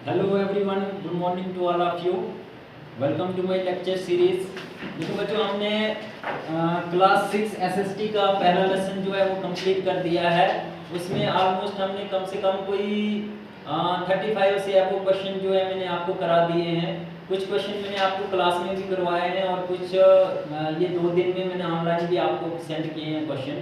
Hello everyone, good morning to all of you. Welcome to my lecture series. देखो बच्चों हमने class 6 SST का पहला लेसन जो है वो कंप्लीट कर दिया है। उसमें ऑलमोस्ट हमने कम से कम कोई 35 से अबव क्वेश्चन जो है मैंने आपको करा दिए हैं। कुछ क्वेश्चन मैंने आपको क्लास में भी करवाए हैं और कुछ ये 2 दिन में मैंने ऑनलाइन भी आपको सेंड किए हैं क्वेश्चन।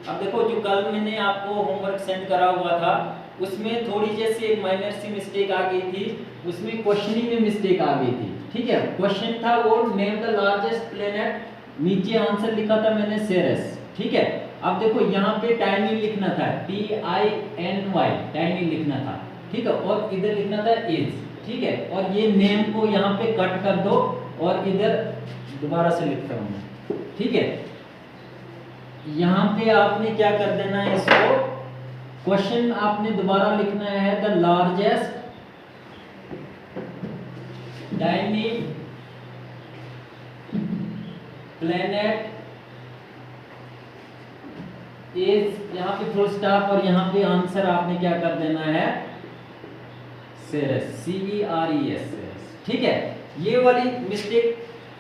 अब देखो जो कल मैंने आपको होमवर्क सेंड करा हुआ था उसमें थोड़ी जैसी एक माइनर सी मिस्टेक आ गई थी, उसमें क्वेश्चनिंग में मिस्टेक आ गई थी। ठीक है, क्वेश्चन था वो नेम द लार्जेस्ट प्लेनेट, नीचे आंसर लिखा था मैंने सेरेस। ठीक है, अब देखो यहाँ पे टाइनी लिखना था, TINY टाइनी लिखना था। ठीक है, और इधर लिखना था एज। ठीक है, और ये नेम को यहाँ पे कट कर दो और इधर दोबारा से लिखता हूँ मैं। ठीक है, यहाँ पे आपने क्या कर देना है, इसको क्वेश्चन आपने दोबारा लिखना है the largest tiny planet is, यहाँ पे फुल स्टॉप और यहाँ पे आंसर आपने क्या कर देना है, सेरेस, CERES। ठीक है, ये वाली मिस्टेक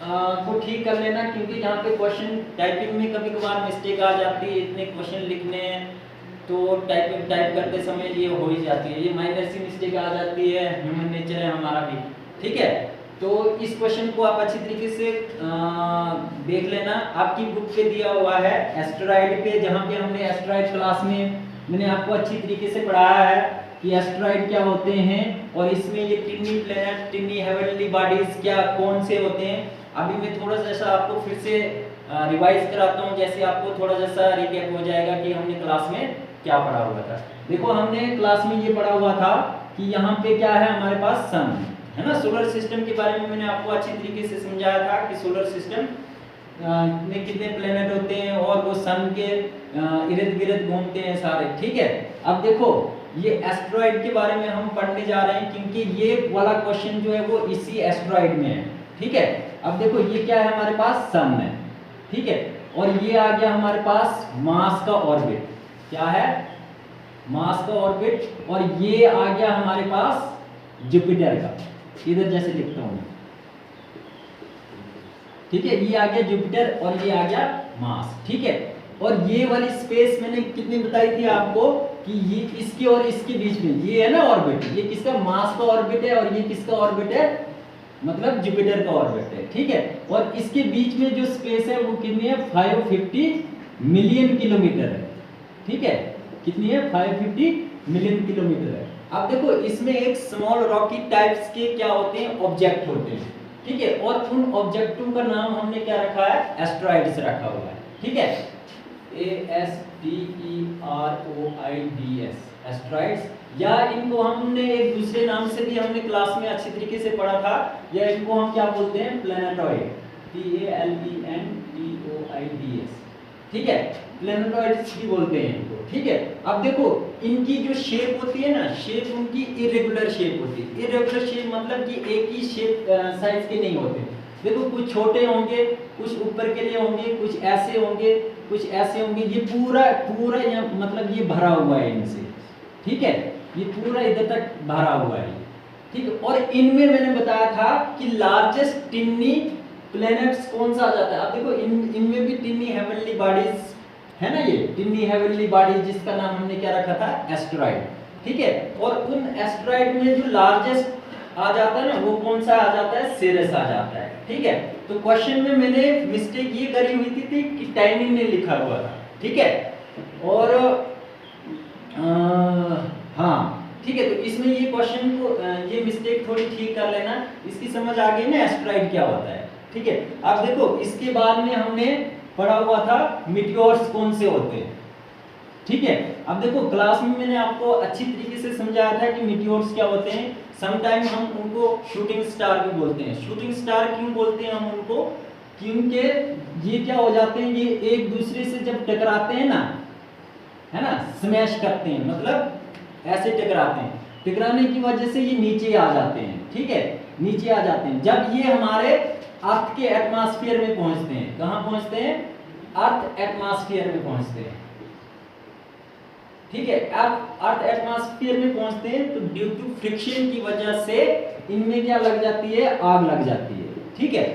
को ठीक कर लेना, क्योंकि यहाँ पे क्वेश्चन टाइपिंग में कभी कभार मिस्टेक आ जाती है। इतने क्वेश्चन लिखने हैं तो टाइप करते समय ये हो ही जाती है, ये माइनर सी मिस्टेक आ जाती है, ह्यूमन नेचर है हमारा भी। ठीक है, तो इस क्वेश्चन को आप अच्छी तरीके से देख लेना। आपकी बुक पे दिया हुआ है एस्टेरॉइड पे, जहाँ पे हमने एस्टेरॉइड क्लास में मैंने आपको अच्छी तरीके से पढ़ाया है कि एस्टेरॉइड क्या होते हैं और इसमें ये टिनी प्लैनेट, टिनी हेवनली बॉडीज क्या कौन से होते हैं। अभी मैं थोड़ा सा आपको फिर से रिवाइज कराता हूँ, जैसे आपको थोड़ा जैसा रिकैप हो जाएगा कि हमने क्लास में क्या पढ़ा हुआ था। देखो हमने क्लास में ये पढ़ा हुआ था कि यहाँ पे क्या है, हमारे पास सन है ना। सोलर सिस्टम के बारे में मैंने आपको अच्छी तरीके से समझाया था कि सोलर सिस्टम में कितने प्लेनेट होते हैं और वो सन के इर्द गिर्द घूमते हैं सारे। ठीक है, अब देखो ये एस्टेरॉइड के बारे में हम पढ़ने जा रहे हैं, क्योंकि ये वाला क्वेश्चन जो है वो इसी एस्टेरॉइड में है। ठीक है, अब देखो ये क्या है, हमारे पास सन है। ठीक है, और ये आ गया हमारे पास मार्स का ऑर्बिट, क्या है, मार्स का ऑर्बिट, और ये आ गया हमारे पास जुपिटर का, इधर जैसे लिखता हूं। ठीक है, ये आ गया जुपिटर और ये आ गया मार्स। ठीक है, और ये वाली स्पेस मैंने कितनी बताई थी आपको कि ये इसके और इसके बीच में ये है ना ऑर्बिट, ये किसका, मार्स का ऑर्बिट है और ये किसका ऑर्बिट है, मतलब जुपिटर का ऑर्बिट है। ठीक है, और इसके बीच में जो स्पेस है वो कितनी है, 550 मिलियन किलोमीटर है। ठीक है, कितनी है, 550 मिलियन किलोमीटर है। अब देखो इसमें एक स्मॉल रॉकी टाइप्स के क्या होते हैं, ऑब्जेक्ट होते हैं। ठीक है, और उन ऑब्जेक्टों का नाम हमने क्या रखा है, एस्टेरॉइड्स रखा हुआ है। ठीक है, ASTEROIDS एस्टेरॉइड्स, या इनको हमने एक दूसरे नाम से भी हमने क्लास में अच्छी तरीके से पढ़ा था, या इनको हम क्या बोलते हैं, प्लैनेटॉइड, PLANETOIDS। ठीक है, प्लैनेटॉइड्स भी बोलते हैं इनको। ठीक है, अब देखो इनकी जो शेप होती है ना, शेप उनकी इरेगुलर शेप होती है। इरेगुलर शेप मतलब कि एक ही शेप साइज के नहीं होते। देखो कुछ छोटे होंगे, कुछ ऊपर के लिए होंगे, कुछ ऐसे होंगे, कुछ ऐसे होंगे। ये पूरा यहाँ मतलब ये भरा हुआ है इनसे। ठीक है, ये पूरा इधर तक भरा हुआ है। ठीक है, और इनमें मैंने बताया था कि लार्जेस्ट टिनी प्लैनेट्स कौन सा आ जाता है। अब देखो इनमें भी टिनी हेवनली बॉडीज है ना, ये टिनी हेवनली बॉडीज जिसका नाम हमने क्या रखा था, एस्टेरॉइड। ठीक है, और उन एस्टेरॉइड में जो लार्जेस्ट आ जाता है ना, वो कौन सा आ जाता है, सेरेस आ जाता है। ठीक है, तो क्वेश्चन में मैंने मिस्टेक ये करी हुई थी कि टाइनी ने लिखा हुआ था। ठीक है, और हाँ ठीक है, तो इसमें ये क्वेश्चन को ये मिस्टेक थोड़ी ठीक कर लेना, इसकी समझ आ गई ना एस्टेरॉइड क्या होता है। ठीक है, अब देखो इसके बाद में हमने पढ़ा हुआ था मीटियोर्स कौन से होते हैं। ठीक है, अब देखो क्लास में मैंने आपको अच्छी तरीके से समझाया था कि मीटियोर्स क्या होते हैं। समटाइम हम उनको शूटिंग स्टार भी बोलते हैं। शूटिंग स्टार क्यों बोलते हैं हम उनको, क्योंकि ये क्या हो जाते हैं, ये एक दूसरे से जब टकराते हैं ना, है ना, स्मैश करते हैं, मतलब ऐसे टकराते हैं, टकराने की वजह से ये नीचे आ जाते हैं। ठीक है, नीचे आ जाते हैं जब ये हमारे अर्थ के एटमॉस्फेयर में पहुंचते हैं। कहाँ पहुंचते हैं, अर्थ एटमॉस्फेयर में पहुंचते हैं। ठीक है। अब अर्थ एटमॉस्फेयर में पहुंचते हैं तो ड्यू टू फ्रिक्शन की वजह से इनमें क्या लग जाती है, आग लग जाती है। ठीक है,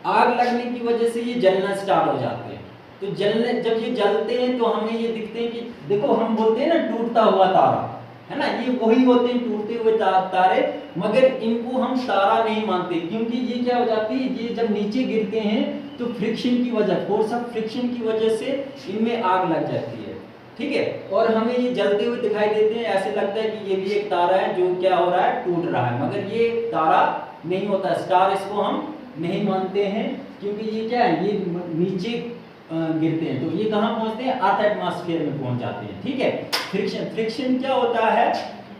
आग लगने की वजह से ये जलना स्टार्ट हो जाते हैं। तो जलने, जब ये जलते हैं तो हमें ये दिखते हैं कि देखो हम बोलते हैं ना टूटता हुआ तारा, है ना, ये वही होते हैं टूटते हुए तारे, मगर इनको हम तारा नहीं मानते, क्योंकि ये क्या हो जाती है, ये जब नीचे गिरते हैं तो फ्रिक्शन की वजह, फोर्स ऑफ फ्रिक्शन की वजह से इनमें आग लग जाती है। ठीक है, और हमें ये जलते हुए दिखाई देते हैं, ऐसे लगता है कि ये भी एक तारा है जो क्या हो रहा है, टूट रहा है, मगर ये तारा नहीं होता, स्टार इसको हम नहीं मानते हैं, क्योंकि ये क्या है, ये नीचे गिरते हैं। तो ये कहाँ पहुंचते हैं, अर्थ एटमॉस्फेयर में पहुंच जाते हैं। ठीक है, फ्रिक्शन क्या होता है,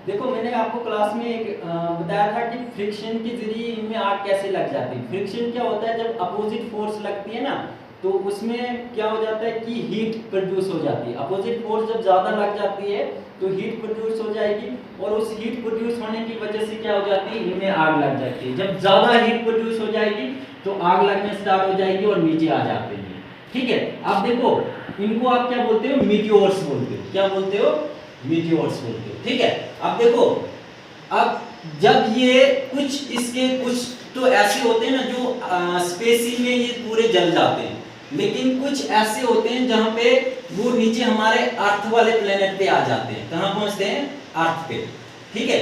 देखो मैंने आपको क्लास में एक बताया था कि फ्रिक्शन के जरिए इनमें आग कैसे लग जाती है। फ्रिक्शन क्या होता है, जब अपोजिट फोर्स लगती है ना, तो उसमें क्या हो जाता है कि हीट प्रोड्यूस हो जाती है। अपोजिट फोर्स जब ज़्यादा लग जाती है तो हीट प्रोड्यूस हो जाएगी, और उस हीट प्रोड्यूस होने की वजह से क्या हो जाती है, इनमें आग लग जाती है। जब ज़्यादा हीट प्रोड्यूस हो जाएगी तो आग लगने स्टार्ट हो जाएगी और नीचे आ जाते हैं। ठीक है, अब देखो इनको आप क्या बोलते हो, मीटियोर्स बोलते हो। क्या बोलते हो, मीटियोर्स बोलते हो। ठीक है, अब देखो, अब जब ये कुछ इसके कुछ तो ऐसे होते हैं ना जो स्पेस में ये पूरे जल जाते हैं, लेकिन कुछ ऐसे होते हैं जहां पे वो नीचे हमारे अर्थ वाले प्लेनेट पे आ जाते हैं। कहां पहुंचते हैं, अर्थ पे। ठीक है,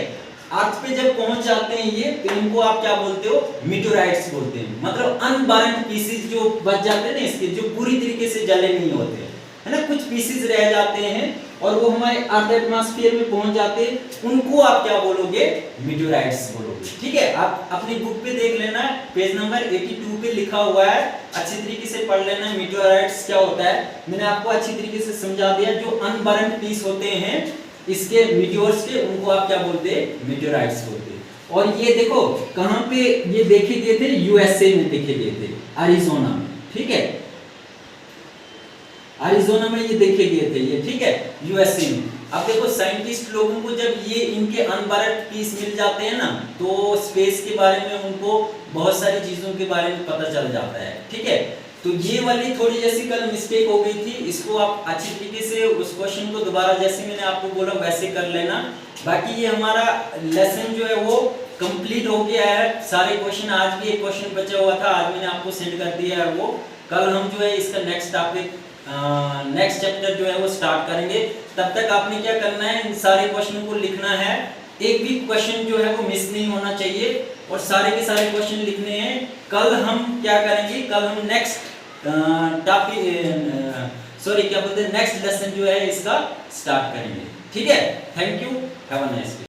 अर्थ पे जब पहुंच जाते हैं ये, तो इनको आप क्या बोलते हो, मीटोराइट्स बोलते हैं। मतलब अनबर्न्ड पीसेस जो बच जाते हैं ना इसके, जो पूरी तरीके से जले नहीं होते, है ना, कुछ पीसेस रह जाते हैं और वो हमारे अर्थ एटमॉस्फेयर में पहुंच जाते हैं, उनको आप क्या बोलोगे, मीटोराइट्स बोलोगे। ठीक है, आप अपनी बुक पे देख लेना, पेज नंबर 82 पे लिखा हुआ है, अच्छी तरीके से पढ़ लेना मीटोराइट्स क्या होता है। मैंने आपको अच्छी तरीके से समझा दिया, जो अनबर्न्ड पीस होते हैं इसके मीटियोर्स के, उनको आप क्या बोलते हैं, मीटोराइट्स बोलते हैं। और ये देखो कहां पे ये देखे गए थे, यूएसए में देखे गए थे, अरिज़ोना में। ठीक है, अरिज़ोना में ये देखे गए थे ये। ठीक है, यूएसए में। अब देखो साइंटिस्ट लोगों को जब ये इनके अनबर्न्ड पीस मिल जाते हैं ना, तो स्पेस के बारे में उनको बहुत सारी चीजों के बारे में पता चल जाता है। ठीक है, तो ये वाली थोड़ी जैसी कल मिस्टेक हो गई थी, इसको आप अच्छी तरीके से उस क्वेश्चन को दोबारा जैसे मैंने आपको बोला वैसे कर लेना। बाकी ये हमारा लेसन जो है वो कंप्लीट हो गया है, सारे क्वेश्चन। आज भी एक क्वेश्चन बचा हुआ था, आज मैंने आपको सेंड कर दिया है वो। कल हम जो है इसका नेक्स्ट टॉपिक, नेक्स्ट चैप्टर जो है वो स्टार्ट करेंगे। तब तक आपने क्या करना है, इन सारे क्वेश्चनों को लिखना है, एक भी क्वेश्चन जो है वो मिस नहीं होना चाहिए, और सारे के सारे क्वेश्चन लिखने हैं। कल हम क्या करेंगे, कल हम नेक्स्ट टॉपिक सॉरी क्या बोलते हैं, नेक्स्ट लेसन जो है इसका स्टार्ट करेंगे। ठीक है, thank you, have a nice day.